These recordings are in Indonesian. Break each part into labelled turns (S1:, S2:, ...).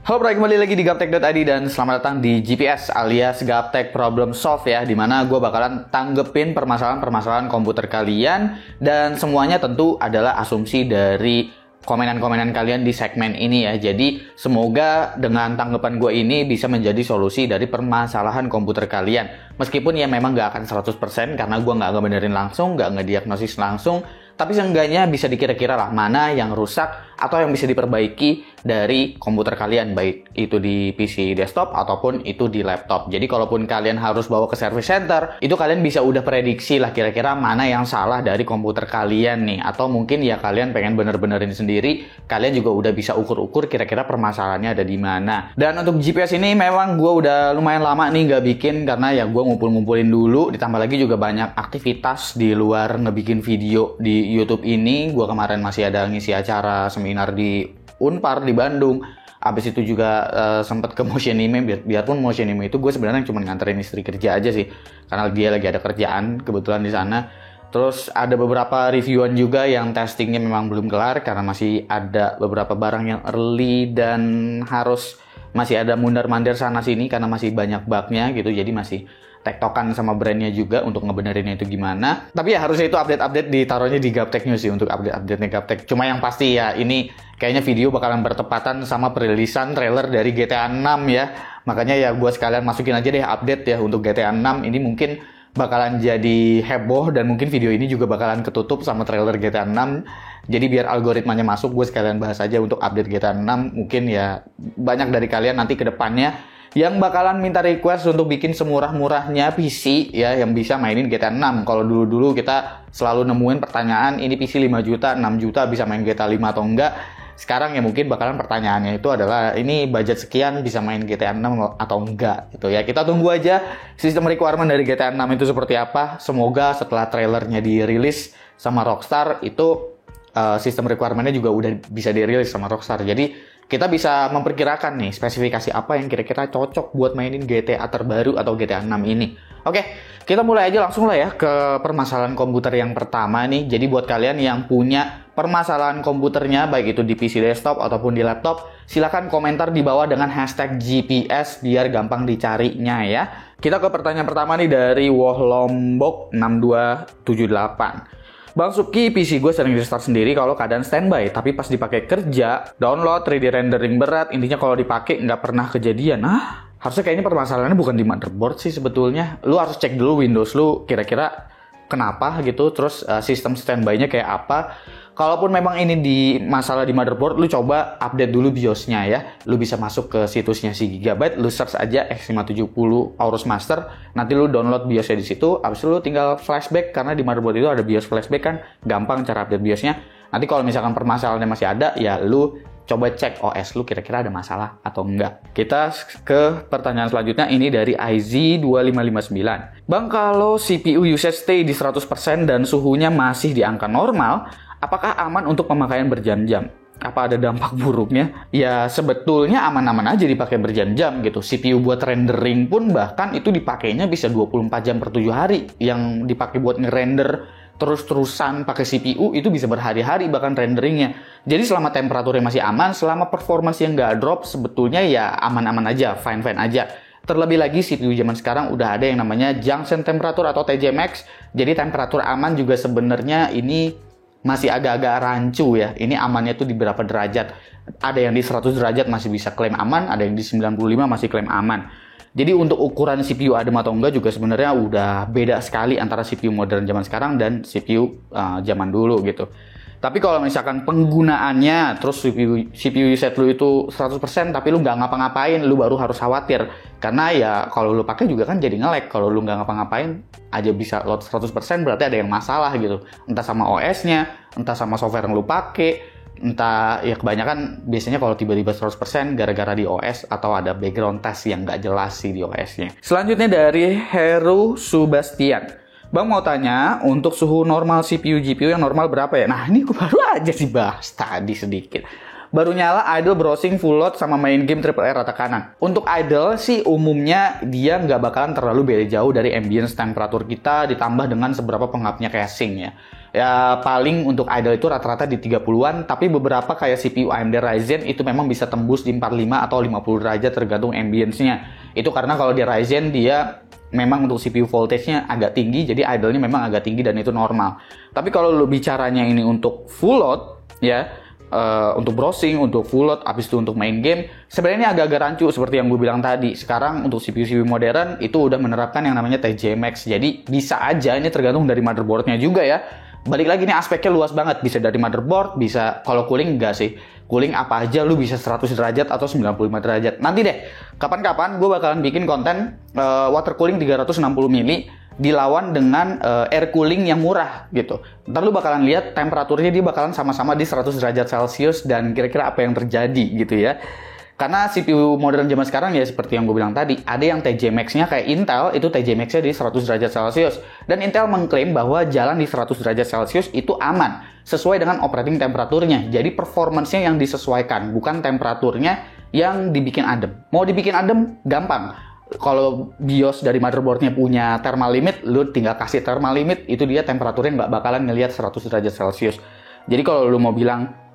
S1: Halo bro, kembali lagi di Gaptek.id dan selamat datang di GPS alias Gaptek Problem Solve ya, dimana gue bakalan tanggepin permasalahan-permasalahan komputer kalian dan semuanya tentu adalah asumsi dari komenan-komenan kalian di segmen ini ya. Jadi semoga dengan tanggapan gue ini bisa menjadi solusi dari permasalahan komputer kalian. Meskipun ya memang gak akan 100% karena gue gak ngebenerin langsung, gak ngediagnosis langsung, tapi seenggaknya bisa dikira-kira lah mana yang rusak atau yang bisa diperbaiki dari komputer kalian, baik itu di PC desktop ataupun itu di laptop. Jadi kalaupun kalian harus bawa ke service center, itu kalian bisa udah prediksi lah kira-kira mana yang salah dari komputer kalian nih. Atau mungkin ya kalian pengen bener-benerin sendiri, kalian juga udah bisa ukur-ukur kira-kira permasalahannya ada di mana. Dan untuk GPS ini memang gue udah lumayan lama nih nggak bikin karena ya gue ngumpul-ngumpulin dulu. Ditambah lagi juga banyak aktivitas di luar ngebikin video di YouTube ini. Gue kemarin masih ada ngisi acara seminar di Unpar di Bandung. Abis itu juga sempat ke Motionime, biarpun Motionime itu gue sebenarnya cuma nganterin istri kerja aja sih, karena dia lagi ada kerjaan kebetulan di sana. Terus ada beberapa reviewan juga yang testingnya memang belum kelar karena masih ada beberapa barang yang early dan masih ada mundar-mandir sana sini karena masih banyak bugnya gitu. Jadi masih tektokan sama brandnya juga untuk ngebenerinnya itu gimana. Tapi ya harusnya itu update-update ditaruhnya di Gaptek News sih untuk update-update Gaptek. Cuma yang pasti ya ini kayaknya video bakalan bertepatan sama perilisan trailer dari GTA 6 ya. Makanya ya gue sekalian masukin aja deh update ya untuk GTA 6. Ini mungkin bakalan jadi heboh dan mungkin video ini juga bakalan ketutup sama trailer GTA 6. Jadi biar algoritmanya masuk, gue sekalian bahas aja untuk update GTA 6. Mungkin ya banyak dari kalian nanti ke depannya yang bakalan minta request untuk bikin semurah-murahnya PC ya yang bisa mainin GTA 6. Kalau dulu-dulu kita selalu nemuin pertanyaan ini PC 5 juta, 6 juta bisa main GTA 5 atau enggak. Sekarang ya mungkin bakalan pertanyaannya itu adalah ini budget sekian bisa main GTA 6 atau enggak gitu ya. Kita tunggu aja sistem requirement dari GTA 6 itu seperti apa. Semoga setelah trailernya dirilis sama Rockstar itu sistem requirement-nya juga udah bisa dirilis sama Rockstar. Jadi kita bisa memperkirakan nih spesifikasi apa yang kira-kira cocok buat mainin GTA terbaru atau GTA 6 ini. Oke, kita mulai aja langsung lah ya ke permasalahan komputer yang pertama nih. Jadi buat kalian yang punya permasalahan komputernya baik itu di PC desktop ataupun di laptop, silakan komentar di bawah dengan hashtag GPS biar gampang dicarinya ya. Kita ke pertanyaan pertama nih dari Wohlombok 6278. Bang Suki, PC gue sering restart sendiri kalau keadaan standby, tapi pas dipakai kerja, download, 3D rendering berat, intinya kalau dipakai nggak pernah kejadian. Harusnya kayaknya permasalahannya bukan di motherboard sih sebetulnya. Lu harus cek dulu Windows lu kira-kira kenapa gitu, terus sistem standby-nya kayak apa. Kalaupun memang ini di masalah di motherboard, lu coba update dulu BIOS-nya ya. Lu bisa masuk ke situsnya si Gigabyte, lu search aja X570 Aorus Master, nanti lu download BIOS-nya di situ, abis itu lu tinggal flashback karena di motherboard itu ada BIOS flashback kan, gampang cara update BIOS-nya. Nanti kalau misalkan permasalahannya masih ada, ya lu coba cek OS lu kira-kira ada masalah atau enggak. Kita ke pertanyaan selanjutnya, ini dari IZ2559. Bang, kalau CPU usage stay di 100% dan suhunya masih di angka normal, apakah aman untuk pemakaian berjam-jam? Apa ada dampak buruknya? Ya sebetulnya aman-aman aja dipakai berjam-jam gitu. CPU buat rendering pun bahkan itu dipakainya bisa 24 jam per 7 hari. Yang dipakai buat ngerender terus-terusan pakai CPU itu bisa berhari-hari bahkan renderingnya. Jadi selama temperaturnya masih aman, selama performance yang nggak drop, sebetulnya ya aman-aman aja, fine-fine aja. Terlebih lagi CPU zaman sekarang udah ada yang namanya junction temperature atau TJ Max. Jadi temperatur aman juga sebenarnya ini masih agak-agak rancu ya. Ini amannya tuh di berapa derajat. Ada yang di 100 derajat masih bisa klaim aman, ada yang di 95 masih klaim aman. Jadi untuk ukuran CPU adem atau enggak juga sebenarnya udah beda sekali antara CPU modern zaman sekarang dan CPU zaman dulu gitu. Tapi kalau misalkan penggunaannya terus CPU usage lu itu 100% tapi lu nggak ngapa-ngapain, lu baru harus khawatir. Karena ya kalau lu pakai juga kan jadi nge-lag. Kalau lu nggak ngapa-ngapain aja bisa load 100% berarti ada yang masalah gitu. Entah sama OS-nya, entah sama software yang lu pakai, entah ya kebanyakan biasanya kalau tiba-tiba 100% gara-gara di OS atau ada background test yang nggak jelas sih di OS-nya. Selanjutnya dari Heru Subastian. Bang mau tanya, untuk suhu normal CPU GPU yang normal berapa ya? Nah ini gue baru aja sih bahas tadi sedikit. Baru nyala idle browsing full load sama main game RRR rata kanan. Untuk idle sih umumnya dia nggak bakalan terlalu beda jauh dari ambience temperatur kita ditambah dengan seberapa pengapnya casing ya. Ya paling untuk idle itu rata-rata di 30-an, tapi beberapa kayak CPU AMD Ryzen itu memang bisa tembus di 45 atau 50 derajat tergantung ambience-nya. Itu karena kalau di Ryzen dia memang untuk CPU voltage-nya agak tinggi, jadi idle-nya memang agak tinggi dan itu normal. Tapi kalau lu bicaranya ini untuk full load, ya, untuk browsing, untuk full load, habis itu untuk main game, sebenarnya ini agak-agak rancu seperti yang gue bilang tadi. Sekarang untuk CPU-CPU modern itu udah menerapkan yang namanya TJ Max, jadi bisa aja, ini tergantung dari motherboard-nya juga ya. Balik lagi nih, aspeknya luas banget, bisa dari motherboard, bisa kalau cooling enggak sih. Cooling apa aja lu bisa 100 derajat atau 95 derajat. Nanti deh, kapan-kapan gue bakalan bikin konten water cooling 360 mili dilawan dengan air cooling yang murah gitu. Ntar lu bakalan lihat temperaturnya dia bakalan sama-sama di 100 derajat Celcius dan kira-kira apa yang terjadi gitu ya. Karena CPU modern zaman sekarang ya seperti yang gue bilang tadi, ada yang TJ Max-nya kayak Intel, itu TJ Max-nya di 100 derajat Celcius. Dan Intel mengklaim bahwa jalan di 100 derajat Celcius itu aman, sesuai dengan operating temperaturnya. Jadi performance-nya yang disesuaikan, bukan temperaturnya yang dibikin adem. Mau dibikin adem, gampang. Kalau BIOS dari motherboard-nya punya thermal limit, lu tinggal kasih thermal limit, itu dia temperaturnya nggak bakalan ngelihat 100 derajat Celcius. Jadi kalau lu mau bilang,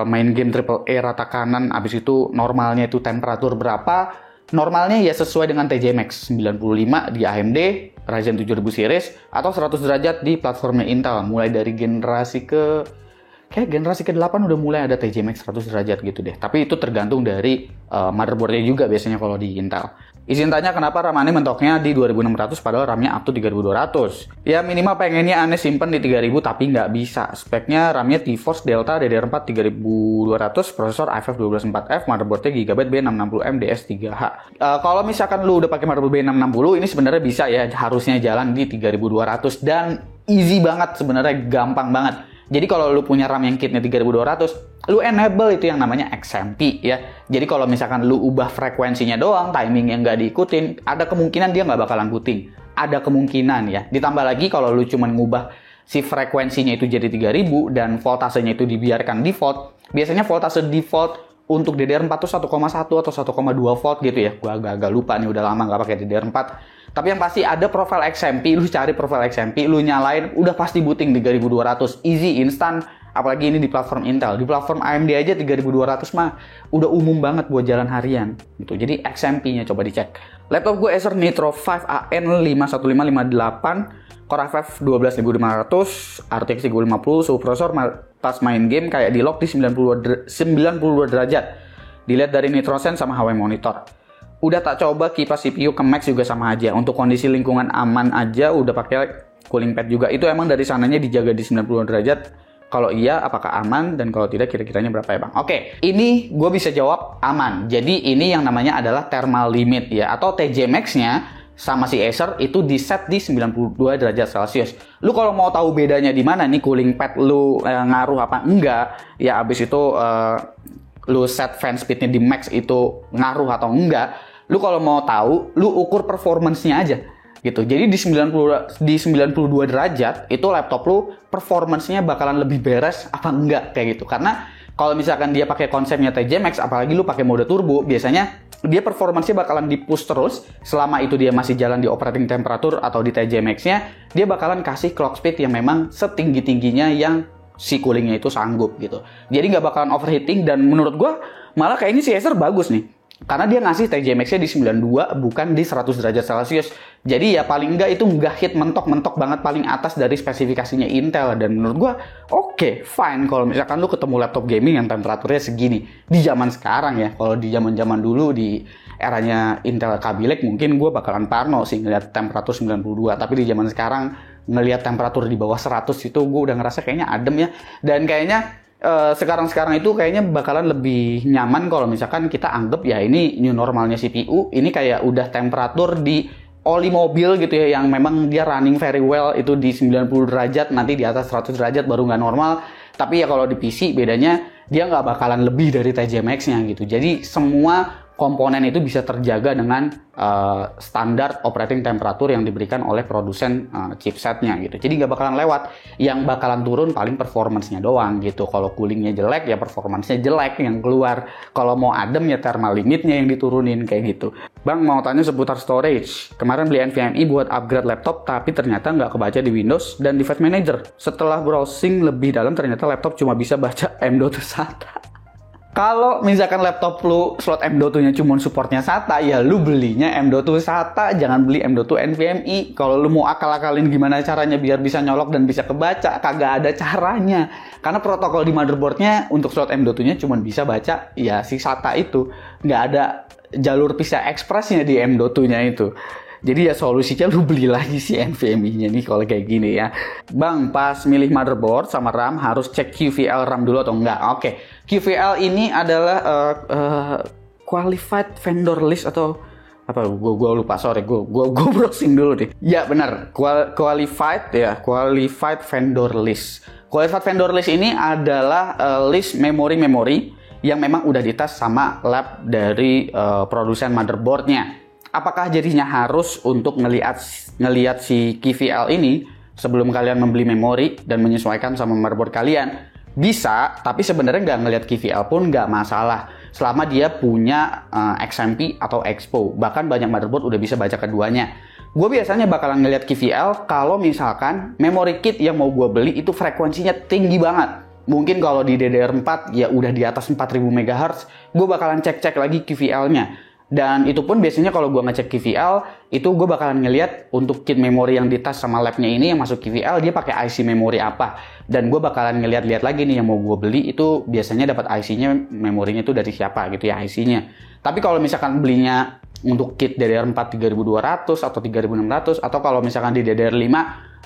S1: main game AAA rata kanan, abis itu normalnya itu temperatur berapa, normalnya ya sesuai dengan TJ Max 95 di AMD Ryzen 7000 series atau 100 derajat di platformnya Intel, mulai dari generasi ke-8 udah mulai ada TJ Max 100 derajat gitu deh. Tapi itu tergantung dari motherboardnya juga biasanya kalau di Intel. Izin tanya kenapa RAM aneh mentoknya di 2600 padahal RAM-nya up to 3200. Ya minimal pengennya aneh simpen di 3000 tapi nggak bisa. Speknya RAM-nya T-Force Delta DDR4 3200, prosesor i5 124F, motherboardnya Gigabyte B660M DS3H. Kalau misalkan lu udah pakai motherboard B660 ini sebenarnya bisa ya, harusnya jalan di 3200 dan easy banget sebenarnya, gampang banget. Jadi kalau lu punya RAM yang kitnya 3200, lu enable itu yang namanya XMP ya. Jadi kalau misalkan lu ubah frekuensinya doang, timing yang nggak diikutin, ada kemungkinan dia nggak bakalan booting. Ada kemungkinan ya. Ditambah lagi kalau lu cuman ngubah si frekuensinya itu jadi 3000 dan voltasenya itu dibiarkan default, biasanya voltase default untuk DDR4 tuh 1,1 atau 1,2 volt gitu ya. Gua agak lupa nih, udah lama nggak pakai DDR4. Tapi yang pasti ada profile XMP, lu cari profile XMP, lu nyalain, udah pasti booting 3200. Easy, instan, apalagi ini di platform Intel. Di platform AMD aja 3200 mah udah umum banget buat jalan harian gitu. Jadi XMP-nya coba dicek. Laptop gue Acer Nitro 5 AM51558, Core i5 12500, RTX 3050, suhu prosesor pas main game kayak di lock di 92 derajat. Dilihat dari NitroSense sama HW monitor. Udah tak coba kipas CPU ke max juga sama aja. Untuk kondisi lingkungan aman aja udah pakai cooling pad juga. Itu emang dari sananya dijaga di 90 derajat. Kalau iya apakah aman dan kalau tidak kira-kiranya berapa ya bang? Oke, ini gue bisa jawab aman. Jadi ini yang namanya adalah thermal limit ya, atau TJ Max-nya sama si Acer itu di set di 92 derajat Celcius. Lu kalau mau tahu bedanya di mana nih cooling pad lu ngaruh apa enggak, ya abis itu lu set fan speednya di max itu ngaruh atau enggak, lu kalau mau tahu, lu ukur performance-nya aja gitu. Jadi di 92 derajat itu laptop lu performance-nya bakalan lebih beres apa enggak kayak gitu. Karena kalau misalkan dia pakai konsepnya TJ Max, apalagi lu pakai mode turbo, biasanya dia performance-nya bakalan di-push terus selama itu dia masih jalan di operating temperatur atau di TJ Max-nya, dia bakalan kasih clock speed yang memang setinggi-tingginya yang si coolingnya itu sanggup gitu. Jadi nggak bakalan overheating dan menurut gue malah kayaknya si Acer bagus nih. Karena dia ngasih TJ Max-nya di 92 bukan di 100 derajat Celcius. Jadi ya paling nggak itu nggak hit mentok-mentok banget paling atas dari spesifikasinya Intel. Dan menurut gue oke, fine kalau misalkan lu ketemu laptop gaming yang temperaturnya segini. Di zaman sekarang ya, kalau di zaman-zaman dulu di eranya Intel Kaby Lake mungkin gue bakalan parno sih ngeliat temperatur 92. Tapi di zaman sekarang ngelihat temperatur di bawah 100 itu gue udah ngerasa kayaknya adem ya. Dan kayaknya sekarang itu kayaknya bakalan lebih nyaman kalau misalkan kita anggap ya ini new normalnya CPU, ini kayak udah temperatur di oli mobil gitu ya, yang memang dia running very well itu di 90 derajat, nanti di atas 100 derajat baru nggak normal. Tapi ya kalau di PC bedanya dia nggak bakalan lebih dari TJ Max-nya gitu. Jadi semua komponen itu bisa terjaga dengan standar operating temperature yang diberikan oleh produsen chipsetnya gitu. Jadi nggak bakalan lewat. Yang bakalan turun paling performance-nya doang gitu. Kalau coolingnya jelek ya performance-nya jelek yang keluar. Kalau mau adem ya thermal limit-nya yang diturunin kayak gitu. Bang mau tanya seputar storage. Kemarin beli NVMe buat upgrade laptop tapi ternyata nggak kebaca di Windows dan Device Manager. Setelah browsing lebih dalam ternyata laptop cuma bisa baca M.2 SATA. Kalau misalkan laptop lu slot M.2-nya cuma supportnya SATA, ya lu belinya M.2 SATA, jangan beli M.2 NVMe. Kalau lu mau akal-akalin gimana caranya biar bisa nyolok dan bisa kebaca, kagak ada caranya. Karena protokol di motherboardnya untuk slot M.2-nya cuma bisa baca ya si SATA itu. Nggak ada jalur PCI Express-nya di M.2-nya itu. Jadi ya solusinya lu beli lagi si NVMe-nya nih kalau kayak gini ya. Bang, pas milih motherboard sama RAM harus cek QVL RAM dulu atau enggak? Oke, QVL ini adalah Qualified Vendor List atau apa? Gue lupa, sorry, gue browsing dulu deh. Ya benar, Qualified Vendor List. Qualified Vendor List ini adalah list memori-memori yang memang udah dites sama lab dari produsen motherboardnya. Apakah jadinya harus untuk ngelihat si QVL ini sebelum kalian membeli memori dan menyesuaikan sama motherboard kalian? Bisa, tapi sebenarnya nggak ngelihat QVL pun nggak masalah. Selama dia punya XMP atau Expo. Bahkan banyak motherboard udah bisa baca keduanya. Gue biasanya bakalan ngelihat QVL kalau misalkan memory kit yang mau gue beli itu frekuensinya tinggi banget. Mungkin kalau di DDR4 ya udah di atas 4000 MHz, gue bakalan cek-cek lagi QVL-nya. Dan itu pun biasanya kalau gue ngecek QVL, itu gue bakalan ngeliat untuk kit memori yang ditas sama labnya ini yang masuk QVL, dia pakai IC memori apa. Dan gue bakalan ngeliat-liat lagi nih yang mau gue beli itu biasanya dapat IC-nya, memorinya itu dari siapa gitu ya IC-nya. Tapi kalau misalkan belinya untuk kit DDR4 3200 atau 3600, atau kalau misalkan di DDR5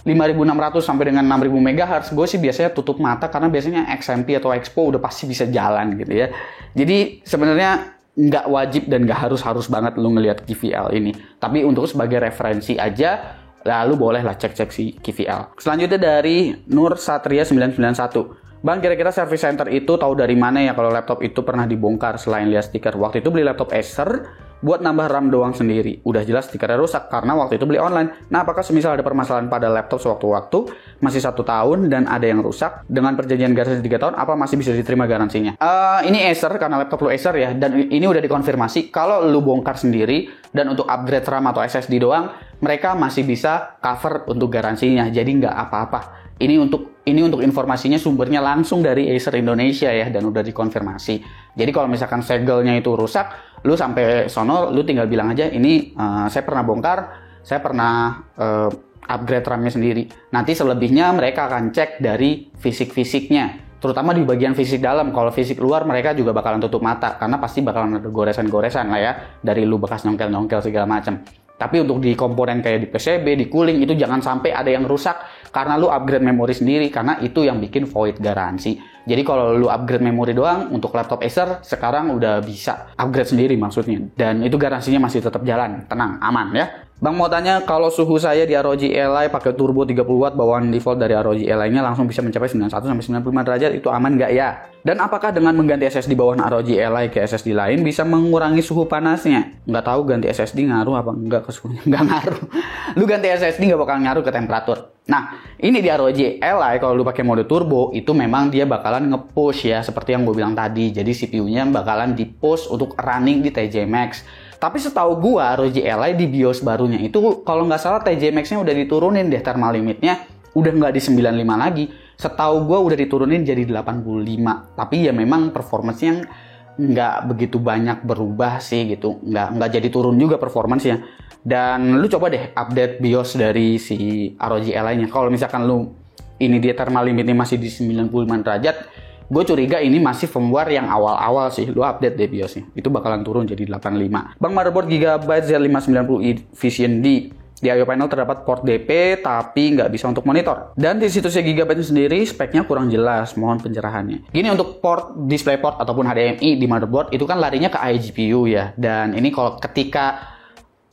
S1: 5600 sampai dengan 6000 MHz, gue sih biasanya tutup mata karena biasanya XMP atau Expo udah pasti bisa jalan gitu ya. Jadi sebenarnya nggak wajib dan nggak harus banget lu ngelihat QVL ini. Tapi untuk sebagai referensi aja, lalu bolehlah cek-cek si QVL. Selanjutnya dari Nur Satria 991. Bang, kira-kira service center itu tahu dari mana ya kalau laptop itu pernah dibongkar selain lihat stiker? Waktu itu beli laptop Acer buat nambah RAM doang sendiri. Udah jelas stikernya rusak karena waktu itu beli online. Nah, apakah semisal ada permasalahan pada laptop sewaktu-waktu, masih 1 tahun dan ada yang rusak, dengan perjanjian garansi 3 tahun, apa masih bisa diterima garansinya? Ini Acer, karena laptop lu Acer ya, dan ini udah dikonfirmasi, kalau lu bongkar sendiri, dan untuk upgrade RAM atau SSD doang, mereka masih bisa cover untuk garansinya, jadi nggak apa-apa. Ini untuk informasinya sumbernya langsung dari Acer Indonesia ya, dan udah dikonfirmasi. Jadi kalau misalkan segelnya itu rusak, lu sampai sono, lu tinggal bilang aja, ini saya pernah bongkar, saya pernah upgrade RAM-nya sendiri. Nanti selebihnya mereka akan cek dari fisik-fisiknya, terutama di bagian fisik dalam. Kalau fisik luar mereka juga bakalan tutup mata, karena pasti bakalan ada goresan-goresan lah ya, dari lu bekas nyongkel-nyongkel segala macam. Tapi untuk di komponen kayak di PCB, di cooling, itu jangan sampai ada yang rusak karena lu upgrade memori sendiri, karena itu yang bikin void garansi. Jadi kalau lu upgrade memori doang, untuk laptop Acer sekarang udah bisa upgrade sendiri maksudnya. Dan itu garansinya masih tetap jalan, tenang, aman ya. Bang mau tanya, kalau suhu saya di ROG Ally pakai turbo 30 watt bawaan default dari ROG Ally-nya langsung bisa mencapai 91-95 derajat, itu aman nggak ya? Dan apakah dengan mengganti SSD bawaan ROG Ally ke SSD lain bisa mengurangi suhu panasnya? Nggak tahu ganti SSD ngaruh apa enggak ke suhunya? Nggak ngaruh. Lu ganti SSD nggak bakal ngaruh ke temperatur. Nah, ini di ROG Ally kalau lu pakai mode turbo itu memang dia bakalan nge-push ya, seperti yang gue bilang tadi. Jadi CPU-nya bakalan di-push untuk running di TJ Max. Tapi setahu gua ROG Ally di BIOS barunya itu kalau nggak salah TJ Max-nya udah diturunin deh, thermal limitnya udah nggak di 95 lagi. Setahu gua udah diturunin jadi 85. Tapi ya memang performance-nya nggak begitu banyak berubah sih gitu. Nggak jadi turun juga performance-nya. Dan lu coba deh update BIOS dari si ROG Ally-nya. Kalau misalkan lu ini dia thermal limitnya masih di 95 derajat, gue curiga ini masih firmware yang awal-awal sih. Lu update deh BIOSnya, itu bakalan turun jadi 85. Bang, motherboard Gigabyte Z590i Vision D. Di I/O panel terdapat port DP tapi nggak bisa untuk monitor. Dan di situsnya Gigabyte sendiri speknya kurang jelas, mohon pencerahannya. Gini, untuk port DisplayPort ataupun HDMI di motherboard itu kan larinya ke iGPU ya. Dan ini kalau ketika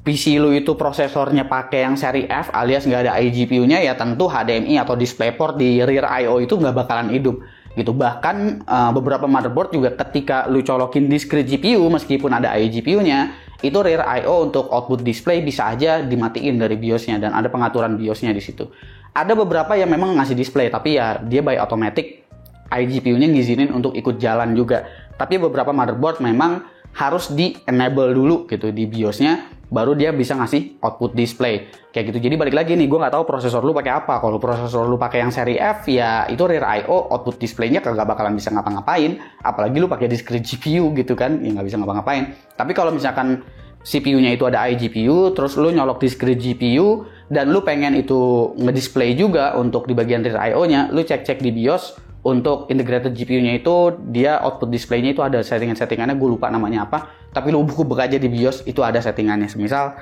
S1: PC lu itu prosesornya pakai yang seri F alias nggak ada iGPU-nya, ya tentu HDMI atau DisplayPort di rear I/O itu nggak bakalan hidup. gitu. Bahkan beberapa motherboard juga ketika lu colokin discrete GPU meskipun ada iGPU-nya, itu rear I/O untuk output display bisa aja dimatiin dari BIOS-nya dan ada pengaturan BIOS-nya di situ. Ada beberapa yang memang ngasih display tapi ya dia by automatic iGPU-nya ngizinin untuk ikut jalan juga. Tapi beberapa motherboard memang harus di-enable dulu gitu di BIOS-nya, baru dia bisa ngasih output display kayak gitu. Jadi balik lagi nih, gue nggak tahu prosesor lu pakai apa. Kalau prosesor lu pakai yang seri F, ya itu rear I/O output displaynya kagak bakalan bisa ngapa-ngapain. Apalagi lu pakai discrete GPU gitu kan, ya nggak bisa ngapa-ngapain. Tapi kalau misalkan CPU-nya itu ada iGPU, terus lu nyolok discrete GPU dan lu pengen itu ngedisplay juga untuk di bagian rear I/O-nya, lu cek-cek di BIOS. Untuk integrated GPU-nya itu, dia output display-nya itu ada settingan-settingannya, gue lupa namanya apa. Tapi lu buka aja di BIOS, itu ada settingannya. Semisal,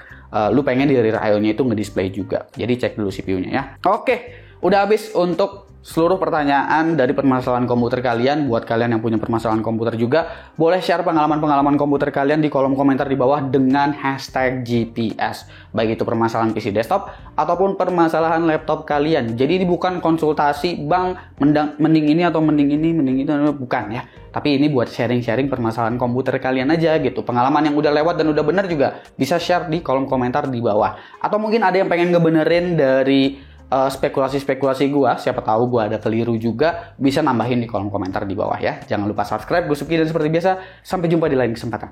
S1: lu pengen di rear I/O-nya itu ngedisplay juga. Jadi cek dulu CPU-nya ya. Oke, udah habis untuk seluruh pertanyaan dari permasalahan komputer kalian. Buat kalian yang punya permasalahan komputer juga, boleh share pengalaman-pengalaman komputer kalian di kolom komentar di bawah dengan hashtag GPS. Baik itu permasalahan PC desktop ataupun permasalahan laptop kalian. Jadi ini bukan konsultasi, bang, mending ini atau mending itu, bukan ya. Tapi ini buat sharing-sharing permasalahan komputer kalian aja gitu. Pengalaman yang udah lewat dan udah bener juga bisa share di kolom komentar di bawah. Atau mungkin ada yang pengen ngebenerin dari spekulasi-spekulasi gua, siapa tahu gua ada keliru juga, bisa nambahin di kolom komentar di bawah ya. Jangan lupa subscribe, gue Supki, dan seperti biasa, sampai jumpa di lain kesempatan.